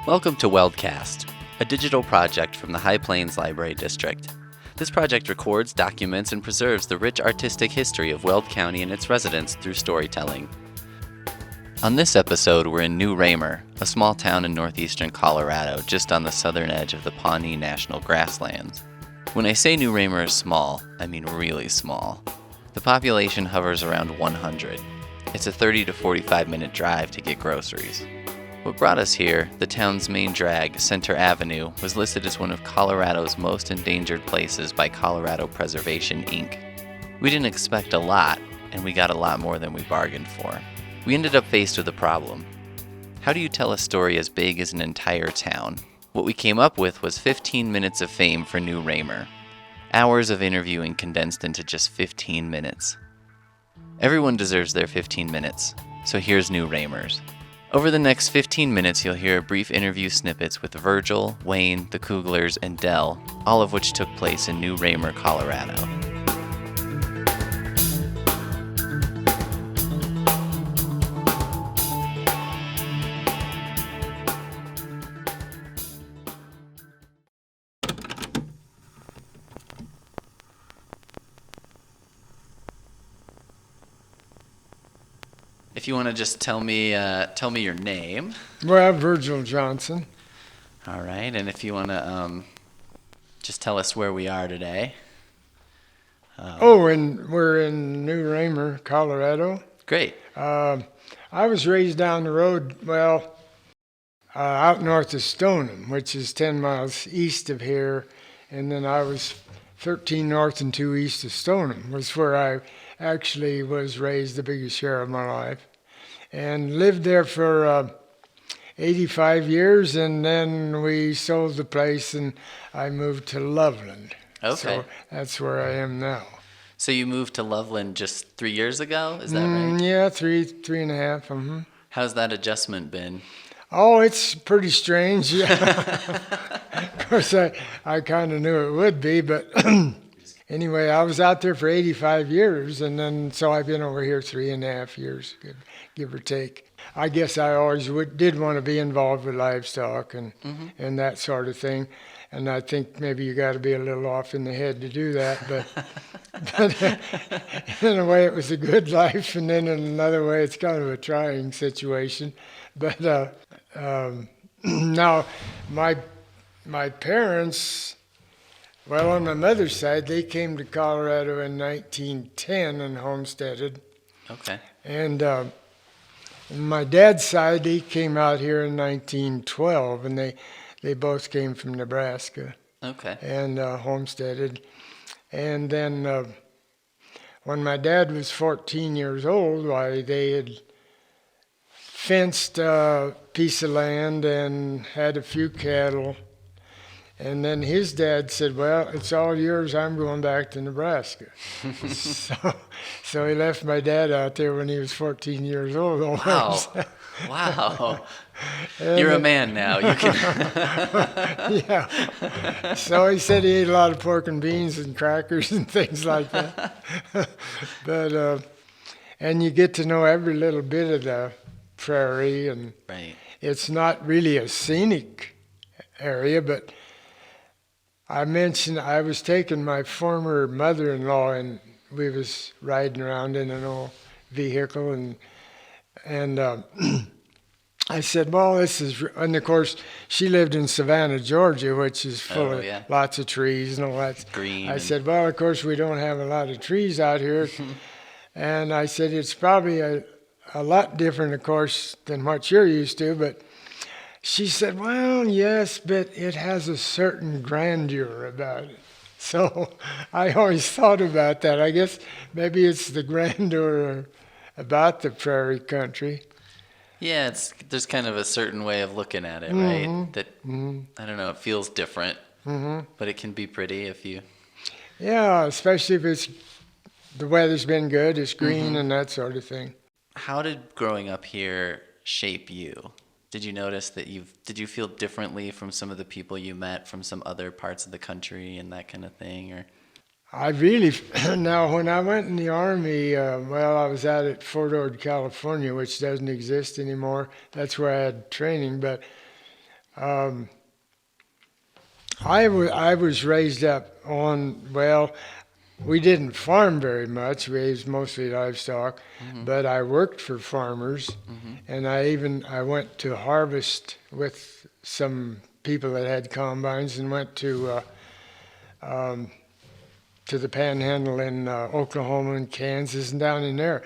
Welcome to Weldcast, a digital project from the High Plains Library District. This project records, documents, and preserves the rich artistic history of Weld County and its residents through storytelling. On this episode, we're in New Raymer, a small town in northeastern Colorado, just on the southern edge of the Pawnee National Grasslands. When I say New Raymer is small, I mean really small. The population hovers around 100. It's a 30 to 45 minute drive to get groceries. What brought us here, the town's main drag, Center Avenue, was listed as one of Colorado's most endangered places by Colorado Preservation, Inc. We didn't expect a lot, and we got a lot more than we bargained for. We ended up faced with a problem. How do you tell a story as big as an entire town? What we came up with was 15 minutes of fame for New Raymer. Hours of interviewing condensed into just 15 minutes. Everyone deserves their 15 minutes, so here's New Raymer's. Over the next 15 minutes, you'll hear brief interview snippets with Virgil, Wayne, the Cooglers, and Dell, all of which took place in New Raymer, Colorado. If you want to just tell me your name. Well, Virgil Johnson. All right, and if you want to just tell us where we are today. And we're in New Raymer, Colorado. Great. I was raised down the road, out north of Stoneham, which is 10 miles east of here, and then I was 13 north and 2 east of Stoneham, was where I actually was raised the biggest share of my life, and lived there for 85 years, and then we sold the place and I moved to Loveland. Okay. So that's where I am now. So you moved to Loveland just 3 years ago, is that right? Yeah, three and a half. How's that adjustment been? Oh, it's pretty strange. Yeah. Of course, I kind of knew it would be, but anyway, I was out there for 85 years, and then so I've been over here 3.5 years, give or take. I guess I always did want to be involved with livestock and that sort of thing, and I think maybe you got to be a little off in the head to do that, but in a way it was a good life, and then in another way it's kind of a trying situation. But now my parents, well, on my mother's side, they came to Colorado in 1910 and homesteaded. Okay. And on my dad's side, he came out here in 1912, and they both came from Nebraska. Okay. And homesteaded. And then when my dad was 14 years old, they had fenced a piece of land and had a few cattle. And then his dad said, well, it's all yours, I'm going back to Nebraska. so he left my dad out there when he was 14 years old. Almost. Wow. You're a man now. You can. Yeah. So he said he ate a lot of pork and beans and crackers and things like that. But and you get to know every little bit of the prairie, and Right. It's not really a scenic area, but I mentioned I was taking my former mother-in-law, and we was riding around in an old vehicle, and I said, well, this is, and of course she lived in Savannah, Georgia, which is full of lots of trees and all that. Green. I said, well, of course we don't have a lot of trees out here, and I said it's probably a lot different, of course, than what you're used to, but she said, well, yes, but it has a certain grandeur about it. So I always thought about that. I guess maybe it's the grandeur about the prairie country. Yeah, there's kind of a certain way of looking at it, right? That, I don't know, it feels different, but it can be pretty if you... Yeah, especially if the weather's been good, it's green and that sort of thing. How did growing up here shape you? Did you notice that did you feel differently from some of the people you met from some other parts of the country and that kind of thing? Or I really, now when I went in the Army, I was out at Fort Ord, California, which doesn't exist anymore. That's where I had training, but Um, I was raised up on, well, we didn't farm very much. We raised mostly livestock, but I worked for farmers, and I went to harvest with some people that had combines, and went to the Panhandle in Oklahoma and Kansas and down in there.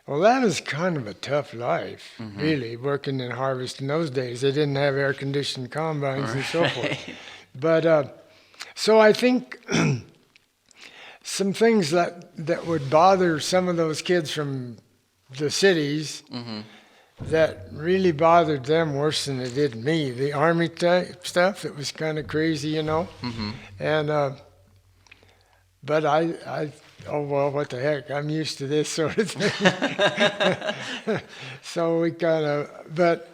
Well, that was kind of a tough life, really, working in harvest in those days. They didn't have air-conditioned combines and so forth. But so I think some things that would bother some of those kids from the cities that really bothered them worse than it did me. The Army type stuff, it was kind of crazy, you know. And but oh well, what the heck? I'm used to this sort of thing. So we kind of, but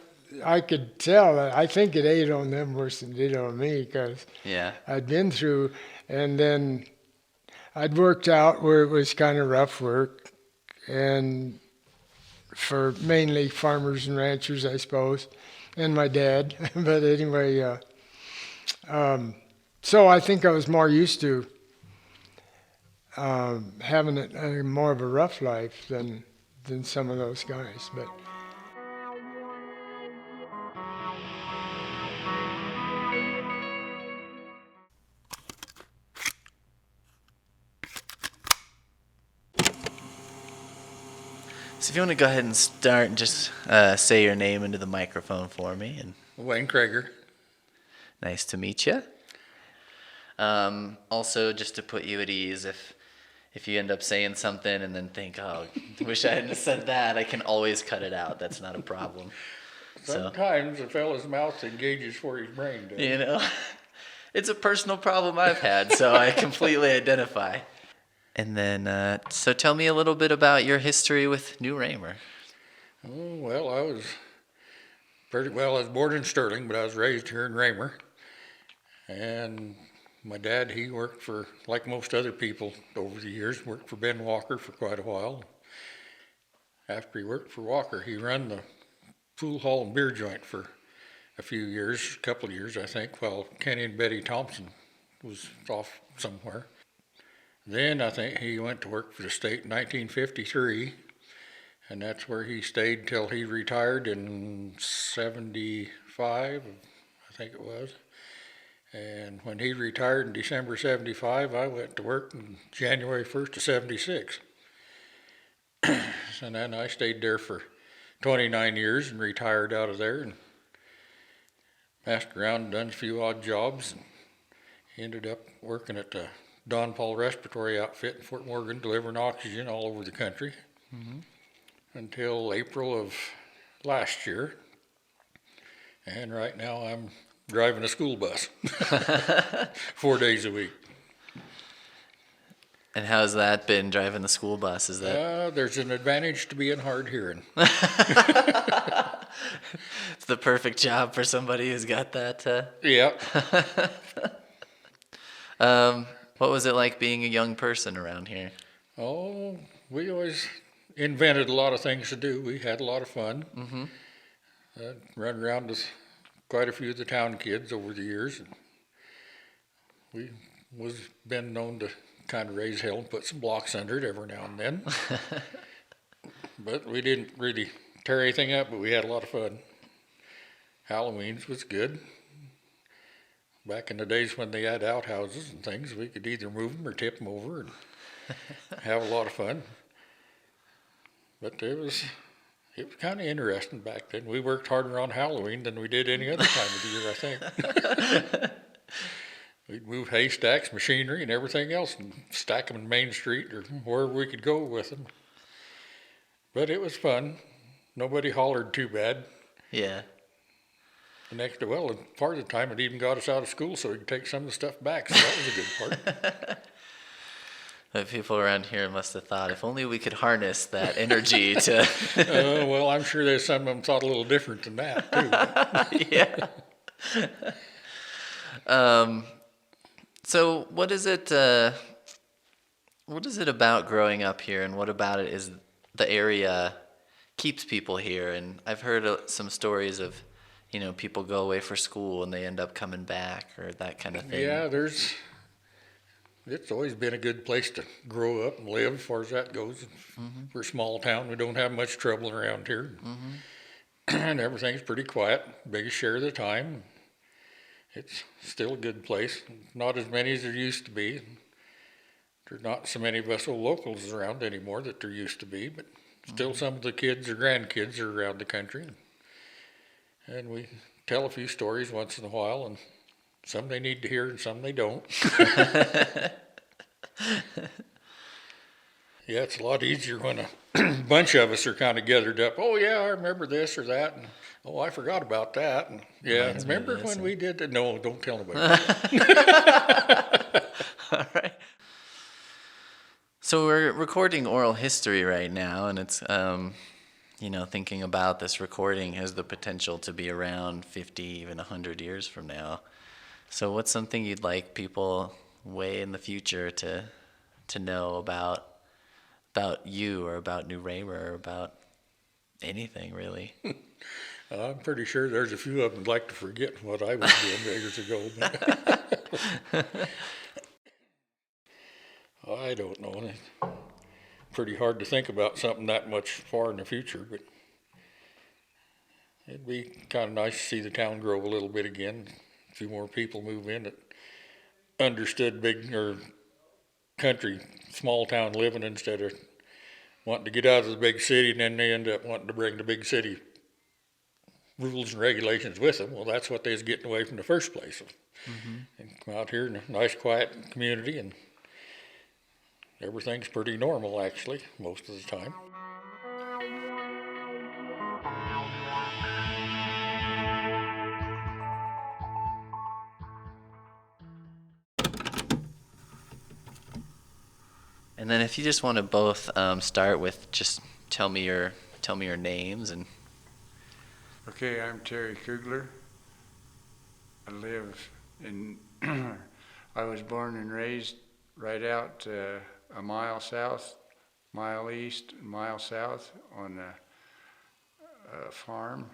I could tell that I think it ate on them worse than it did on me, because I'd been through, and then I'd worked out where it was kind of rough work, and for mainly farmers and ranchers, I suppose, and my dad. But anyway, so I think I was more used to having more of a rough life than some of those guys. But So if you want to go ahead and start and just say your name into the microphone for me. And Wayne Gregory. nice to meet you. Also, just to put you at ease, if you end up saying something and then think, oh, wish I hadn't said that, I can always cut it out. That's not a problem. Sometimes a fella's mouth engages for his brain does. You know, it's a personal problem I've had, so I completely identify. And then, so tell me a little bit about your history with New Raymer. Oh, well, I was born in Sterling, but I was raised here in Raymer. And my dad, he worked for, like most other people over the years, worked for Ben Walker for quite a while. After he worked for Walker, he ran the pool hall and beer joint for a couple of years, I think, while Kenny and Betty Thompson was off somewhere. Then I think he went to work for the state in 1953, and that's where he stayed till he retired in 75, I think it was. And when he retired in December 75, I went to work in January 1st of 76. And then I stayed there for 29 years and retired out of there and passed around and done a few odd jobs, and ended up working at the Don Paul Respiratory Outfit in Fort Morgan, delivering oxygen all over the country until April of last year. And right now I'm driving a school bus 4 days a week. And how's that been, driving the school bus? Is that There's an advantage to being hard hearing. it's the perfect job for somebody who's got that? Yeah. What was it like being a young person around here? Oh, we always invented a lot of things to do. We had a lot of fun. Run around with quite a few of the town kids over the years. And we was been known to kind of raise hell and put some blocks under it every now and then. But we didn't really tear anything up, but we had a lot of fun. Halloween's was good. Back in the days when they had outhouses and things, we could either move them or tip them over and have a lot of fun. But it was kind of interesting back then. We worked harder on Halloween than we did any other time of the year, I think. We'd move haystacks, machinery, and everything else and stack them in Main Street or wherever we could go with them. But it was fun. Nobody hollered too bad. Yeah. Part of the time it even got us out of school so we could take some of the stuff back, so that was a good part. But people around here must have thought, if only we could harness that energy to... Well, I'm sure there's some of them thought a little different than that, too. Yeah. So what is it about growing up here, and what about it is the area keeps people here? And I've heard some stories of people go away for school and they end up coming back or that kind of thing. Yeah, it's always been a good place to grow up and live as far as that goes. We're a small town. We don't have much trouble around here. And everything's pretty quiet, biggest share of the time. It's still a good place. Not as many as there used to be. There's not so many of us old locals around anymore that there used to be, but still some of the kids or grandkids are around the country. And we tell a few stories once in a while, and some they need to hear and some they don't. Yeah, it's a lot easier when a bunch of us are kind of gathered up. Oh, yeah, I remember this or that. And, oh, I forgot about that. And, yeah, remember when we did that? No, don't tell anybody. All right. So we're recording oral history right now, and it's, thinking about this recording has the potential to be around 50, even 100 years from now. So what's something you'd like people way in the future to know about you or about New Raymer or about anything, really? I'm pretty sure there's a few of them who'd like to forget what I was doing years ago. I don't know. It's pretty hard to think about something that much far in the future, but it'd be kind of nice to see the town grow a little bit again. A few more people move in that understood big or country, small town living instead of wanting to get out of the big city, and then they end up wanting to bring the big city rules and regulations with them. Well, that's what they was getting away from the first place. And come out here in a nice, quiet community, and everything's pretty normal, actually, most of the time. And then if you just want to both start with just tell me your names and. Okay, I'm Terry Coogler. I live in. I was born and raised right out a mile south, mile east, and mile south on a farm,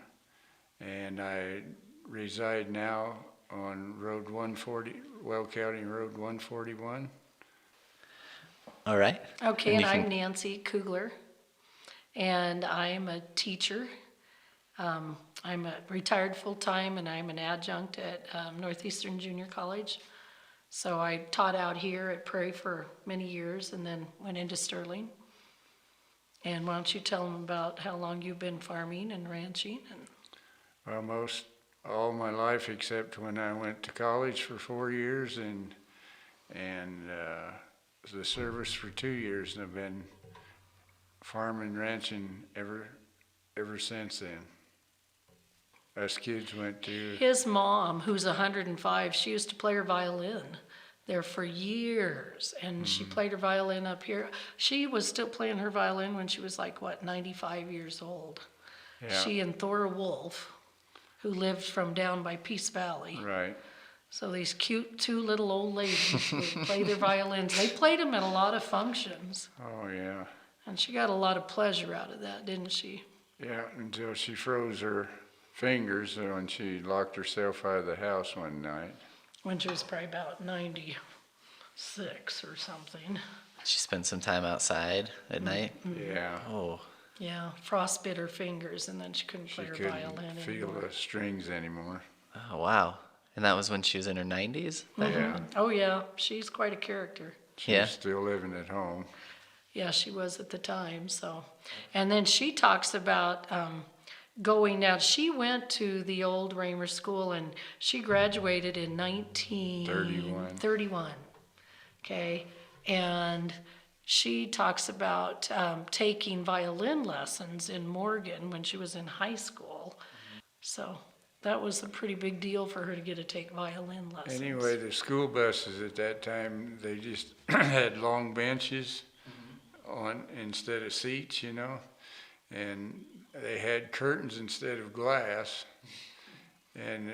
and I reside now on Road 140, Weld County Road 141. All right. Okay, and I'm Nancy Coogler, and I'm a teacher. I'm a retired full-time, and I'm an adjunct at Northeastern Junior College. So I taught out here at Prairie for many years and then went into Sterling. And why don't you tell them about how long you've been farming and ranching? Well, most all my life except when I went to college for 4 years and the service for 2 years, and I've been farming and ranching ever since then. Us kids went to... His mom, who's 105, she used to play her violin there for years, and she played her violin up here. She was still playing her violin when she was 95 years old. Yeah. She and Thora Wolf, who lived from down by Peace Valley. Right. So these cute two little old ladies would play their violins. They played them at a lot of functions. Oh, yeah. And she got a lot of pleasure out of that, didn't she? Yeah, until she froze her fingers when she locked herself out of the house one night. When she was probably about 96 or something. She spent some time outside at night. Yeah. Oh. Yeah, frostbit her fingers, and then she couldn't play her violin Couldn't feel anymore. the strings anymore. Oh wow. And that was when she was in her 90s? Yeah. Oh yeah, she's quite a character. She's Yeah. still living at home. Yeah, she was at the time. So, and then she talks about going out. She went to the old Raymer school, and she graduated in 1931. Okay, and she talks about taking violin lessons in Morgan when she was in high school. So that was a pretty big deal for her to get to take violin lessons. Anyway, the school buses at that time, they just had long benches on instead of seats, and they had curtains instead of glass. And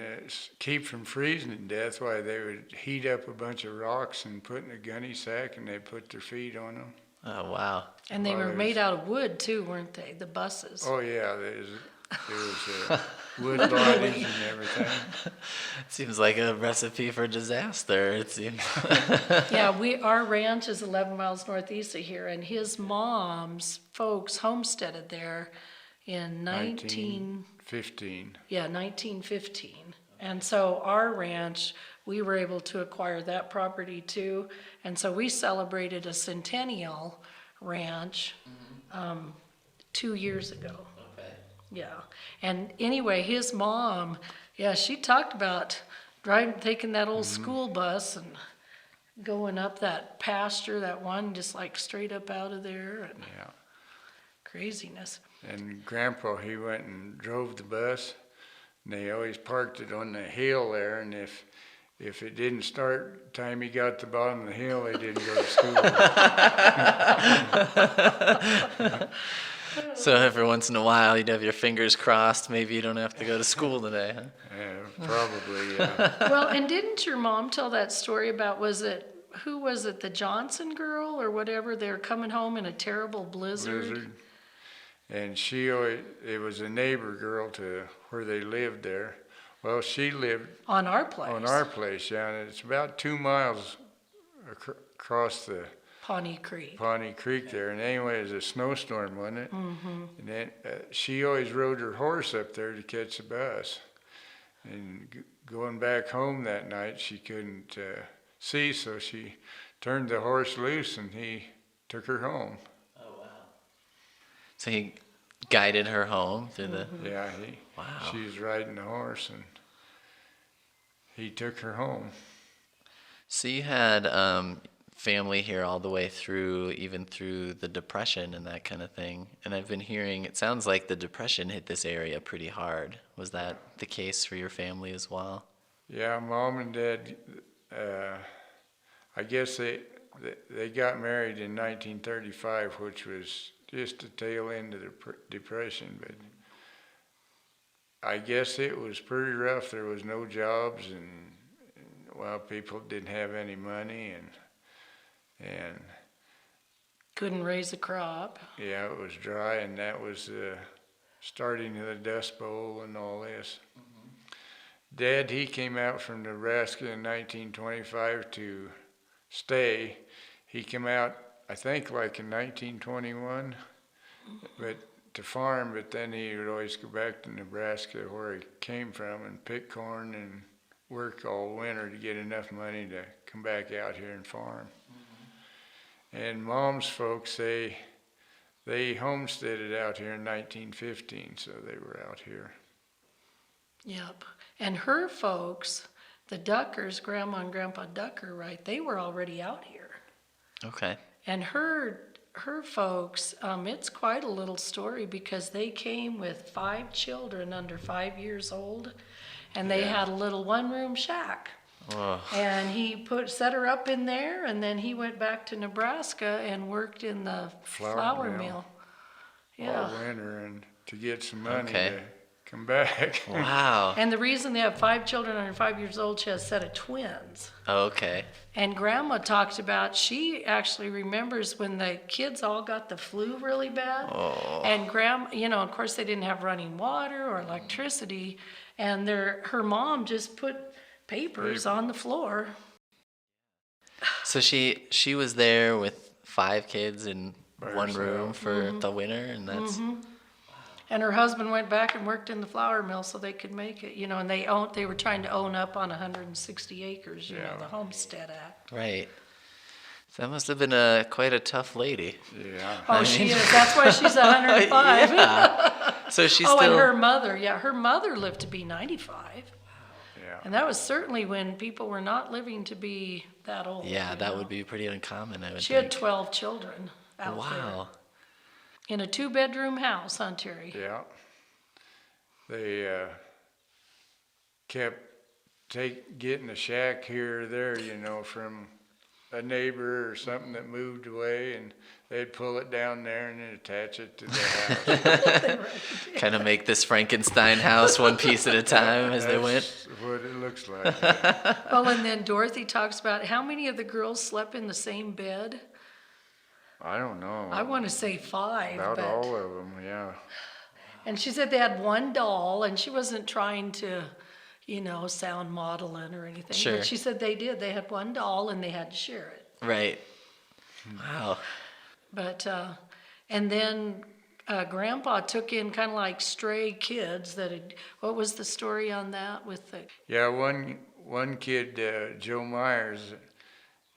keep from freezing to death, why they would heat up a bunch of rocks and put in a gunny sack, and they put their feet on them. Oh wow. And they were made out of wood too, weren't they? The buses. Oh yeah, there was wood lodges and everything. Seems like a recipe for disaster, it seems. Yeah, our ranch is 11 miles northeast of here, and his mom's folks homesteaded there in 1915. 1915. And so our ranch, we were able to acquire that property too. And so we celebrated a centennial ranch 2 years ago. Okay. Yeah. And anyway, his mom, she talked about taking that old school bus and going up that pasture, that one just like straight up out of there, and Yeah. craziness. And Grandpa, he went and drove the bus, and they always parked it on the hill there, and if it didn't start time he got to the bottom of the hill, they didn't go to school. So every once in a while, you'd have your fingers crossed. Maybe you don't have to go to school today, huh? Yeah, probably, Well, and didn't your mom tell that story about, who was it, the Johnson girl or whatever? They were coming home in a terrible blizzard. And it was a neighbor girl to where they lived there. Well, she lived On our place. on our place, yeah, and it's about 2 miles across the Pawnee Creek. Pawnee Creek there. And anyway, it was a snowstorm, wasn't it? Mm-hmm. And then she always rode her horse up there to catch the bus. And going back home that night, she couldn't see, so she turned the horse loose, and he took her home. Oh, wow. So he guided her home through the... Yeah, Wow. she was riding the horse, and he took her home. So you had family here all the way through, even through the Depression and that kind of thing. And I've been hearing, it sounds like the Depression hit this area pretty hard. Was that the case for your family as well? Yeah, Mom and Dad, I guess they got married in 1935, which was just the tail end of the Depression, but I guess it was pretty rough. There was no jobs, and well, people didn't have any money, and Couldn't raise a crop. yeah, it was dry, and that was starting of the Dust Bowl and all this. Dad, he came out from Nebraska in 1925 to stay. He came out, I think, like in 1921, but to farm, but then he would always go back to Nebraska where he came from and pick corn and work all winter to get enough money to come back out here and farm. And Mom's folks, they homesteaded out here in 1915, so they were out here. Yep. And her folks, the Duckers, Grandma and Grandpa Ducker, right, they were already out here. Okay. And her folks, it's quite a little story because they came with 5 children under 5 years old, and they had a little one-room shack. Whoa. And he set her up in there, and then he went back to Nebraska and worked in the flour mill. Yeah. All winter, and to get some money Okay. to come back. Wow. And the reason they have 5 children under 5 years old, she has a set of twins. Okay. And Grandma talked about, she actually remembers when the kids all got the flu really bad. Oh. And Grandma, of course they didn't have running water or electricity. And her mom just put papers on the floor. So she was there with 5 kids in By one herself. room for the winter, and that's... And her husband went back and worked in the flour mill so they could make it, and they were trying to own up on 160 acres, the Homestead Act. Right. So that must have been quite a tough lady. Yeah. Oh, she is. That's why she's 105. Yeah. So she's Oh, still... and her mother lived to be 95. Yeah. And that was certainly when people were not living to be that old. Yeah, that would be pretty uncommon, I would She think. had 12 children out there. Wow. In a 2-bedroom house, huh, Terry? Yeah. They kept getting a shack here or there, from a neighbor or something that moved away, and they'd pull it down there and then attach it to the house. Kind of make this Frankenstein house one piece at a time as they went. That's what it looks like. Well, and then Dorothy talks about how many of the girls slept in the same bed. I don't know. I want to say 5. About but, all of them, yeah. And she said they had one doll, and she wasn't trying to, sound maudlin or anything. Sure. But she said they did. They had one doll, and they had to share it. Right. Wow. But, and then Grandpa took in kind of like stray kids what was the story on that with the... Yeah, one kid, Joe Myers,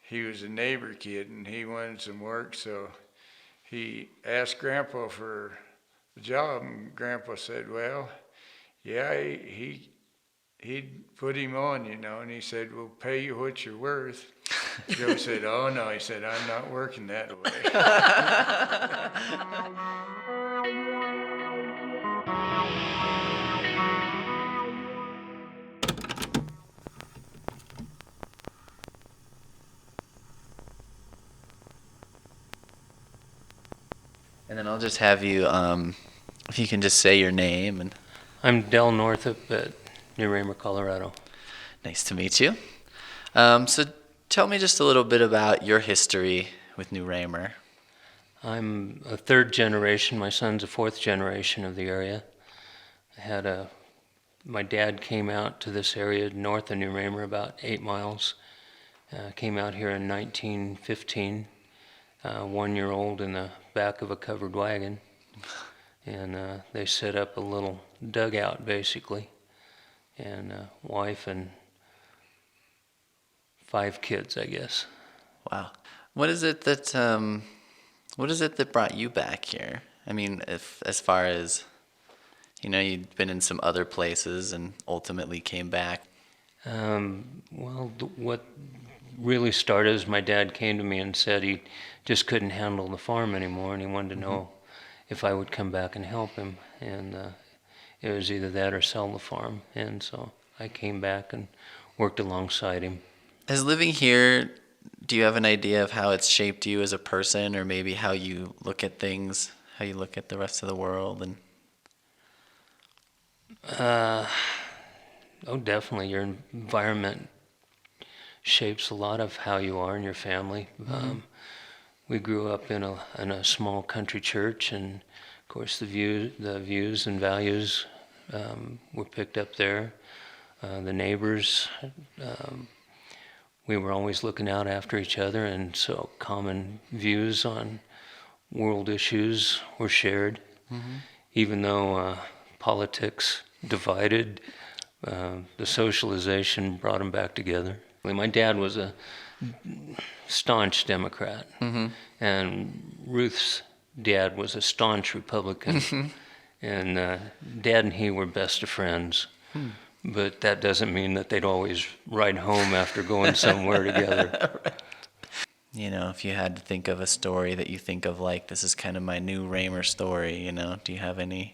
he was a neighbor kid and he wanted some work, so he asked Grandpa for a job, and Grandpa said, well, yeah, he'd put him on, and he said, we'll pay you what you're worth. Joe said, oh no, he said, I'm not working that way. And then I'll just have you, if you can just say your name. And I'm Del Northup at New Raymer, Colorado. nice to meet you. So tell me just a little bit about your history with New Raymer. I'm a third generation. My son's a fourth generation of the area. My dad came out to this area north of New Raymer, about 8 miles. Came out here in 1915, 1 year old in the back of a covered wagon. And they set up a little dugout, basically. And wife and 5 kids, I guess. Wow. What is it that brought you back here? I mean, as far as, you'd been in some other places and ultimately came back. What really started is my dad came to me and said he just couldn't handle the farm anymore, and he wanted to know if I would come back and help him. And it was either that or sell the farm. And so I came back and worked alongside him. As living here, do you have an idea of how it's shaped you as a person, or maybe how you look at things, how you look at the rest of the world? And definitely. Your environment shapes a lot of how you are and your family. We grew up in a small country church, and of course the views and values were picked up there. The neighbors, we were always looking out after each other, and so common views on world issues were shared. Even though politics divided, the socialization brought them back together. My dad was a staunch Democrat, and Ruth's dad was a staunch Republican, and Dad and he were best of friends. But that doesn't mean that they'd always ride home after going somewhere together. If you had to think of a story that you think of like, this is kind of my New Raymer story, do you have anything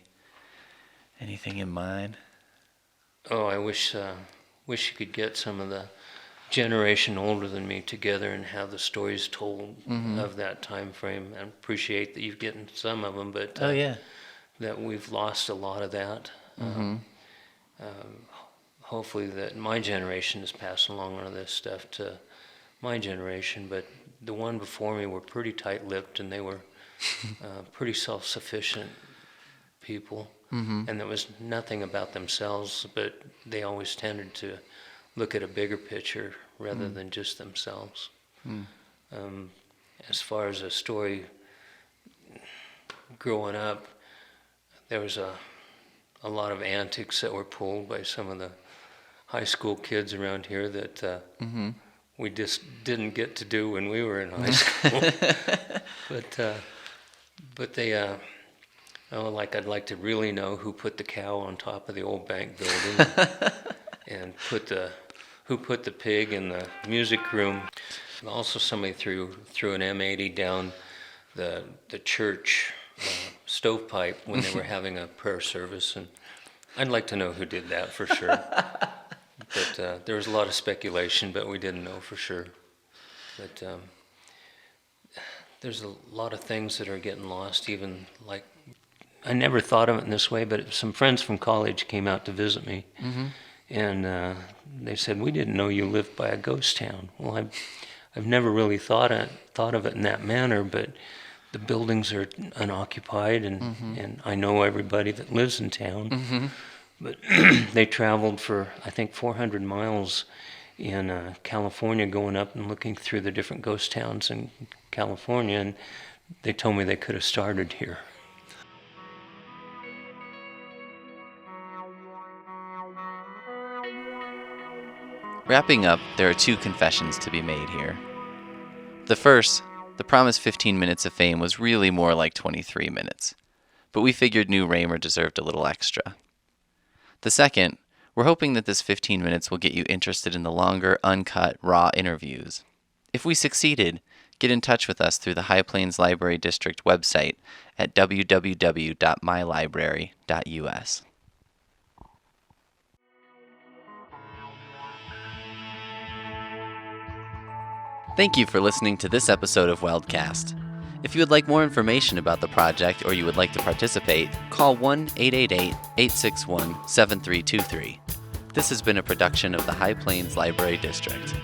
in mind? Oh, I wish you could get some of the generation older than me together and have the stories told of that time frame. I appreciate that you've gotten some of them, but that we've lost a lot of that. Hopefully that my generation is passing along all of this stuff to my generation, but the one before me were pretty tight-lipped, and they were pretty self-sufficient people, and there was nothing about themselves, but they always tended to look at a bigger picture rather than just themselves. As far as a story, growing up, there was a lot of antics that were pulled by some of the high school kids around here that we just didn't get to do when we were in high school. But they, I'd like to really know who put the cow on top of the old bank building, and who put the pig in the music room. Also, somebody threw an M80 down the church stovepipe when they were having a prayer service, and I'd like to know who did that for sure. But there was a lot of speculation, but we didn't know for sure. But there's a lot of things that are getting lost, even like, I never thought of it in this way, but some friends from college came out to visit me, and they said, "We didn't know you lived by a ghost town." Well, I've never really thought of it in that manner, but the buildings are unoccupied, and I know everybody that lives in town. But they traveled for, I think, 400 miles in California, going up and looking through the different ghost towns in California, and they told me they could have started here. Wrapping up, there are 2 confessions to be made here. The first, the promised 15 minutes of fame was really more like 23 minutes, but we figured new Raymer deserved a little extra. The second, we're hoping that this 15 minutes will get you interested in the longer, uncut, raw interviews. If we succeeded, get in touch with us through the High Plains Library District website at www.mylibrary.us. Thank you for listening to this episode of Weldcast. If you would like more information about the project or you would like to participate, call 1-888-861-7323. This has been a production of the High Plains Library District.